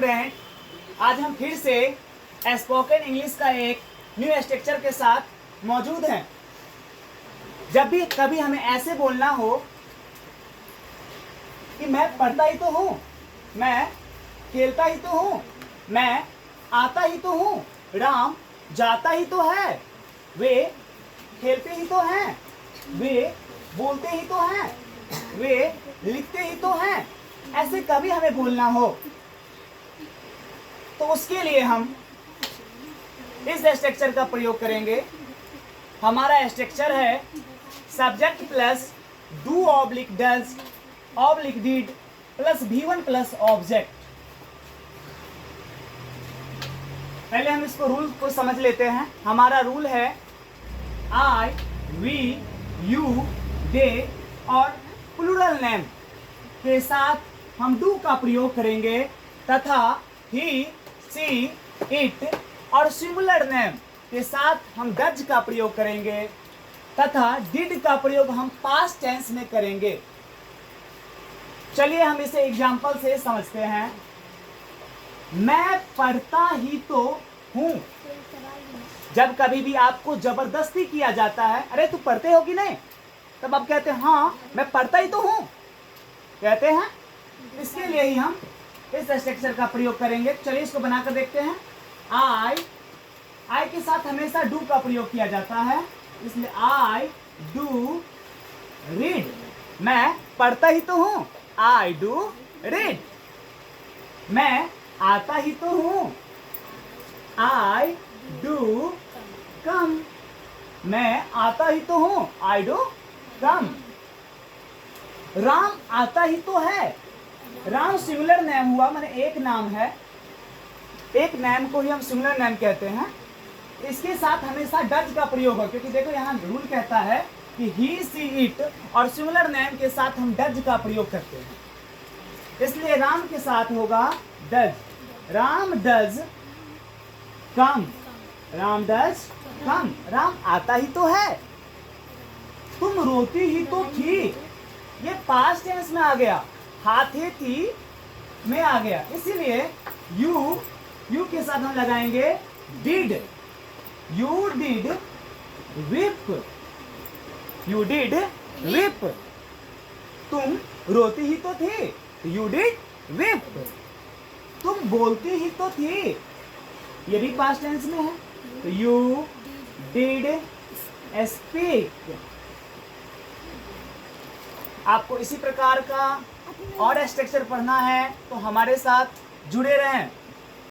Student, आज हम फिर से स्पोकन इंग्लिश का एक न्यू स्ट्रक्चर के साथ मौजूद हैं। जब भी कभी हमें ऐसे बोलना हो कि मैं पढ़ता ही तो हूँ, मैं खेलता ही तो हूँ, मैं आता ही तो हूँ, राम जाता ही तो है, वे खेलते ही तो हैं, वे बोलते ही तो हैं, वे लिखते ही तो हैं, ऐसे कभी हमें बोलना हो तो उसके लिए हम इस स्ट्रक्चर का प्रयोग करेंगे। हमारा स्ट्रक्चर है subject plus do oblique does oblique did plus V1 plus object. पहले हम इसको रूल को समझ लेते हैं। हमारा रूल है आई, वी, यू, दे और प्लूरल नेम के साथ हम डू का प्रयोग करेंगे तथा ही, सी, इट और सिंगुलर नेम के साथ हम डज का प्रयोग करेंगे तथा डिड का प्रयोग हम पास्ट टेंस में करेंगे। चलिए हम इसे एग्जाम्पल से समझते हैं। मैं पढ़ता ही तो हूं। जब कभी भी आपको जबरदस्ती किया जाता है, अरे तू पढ़ते हो कि नहीं, तब आप कहते हैं हाँ मैं पढ़ता ही तो हूं, कहते हैं। इसके लिए ही हम इस स्ट्रक्चर का प्रयोग करेंगे। चलिए इसको बनाकर देखते हैं। आई के साथ हमेशा डू का प्रयोग किया जाता है, इसलिए आई डू रीड। मैं पढ़ता ही तो हूं, आई डू रीड। मैं आता ही तो हूं, आई डू कम। मैं आता ही तो हूं, आई डू कम। राम आता ही तो है। राम सिंगुलर नेम हुआ, माने एक नाम है, एक नाम को ही हम सिंगुलर नेम कहते हैं। इसके साथ हमेशा डज का प्रयोग हो, क्योंकि देखो यहाँ रूल कहता है कि ही, सी, इट और सिंगुलर नेम के साथ हम डज का प्रयोग करते हैं, इसलिए राम के साथ होगा does. Ram does come, Ram does कम। राम आता ही तो है। तुम रोती ही तो थी, ये पास्ट टेंस में आ गया, हाथे थी में आ गया, इसीलिए यू के साथ हम लगाएंगे did. You did whip, you did whip. तुम रोती ही तो थी, यू डिड विप। तुम बोलती ही तो थी, ये भी पास्ट टेंस में है, तो यू डिड स्पीक। आपको इसी प्रकार का और स्ट्रक्चर पढ़ना है तो हमारे साथ जुड़े रहें।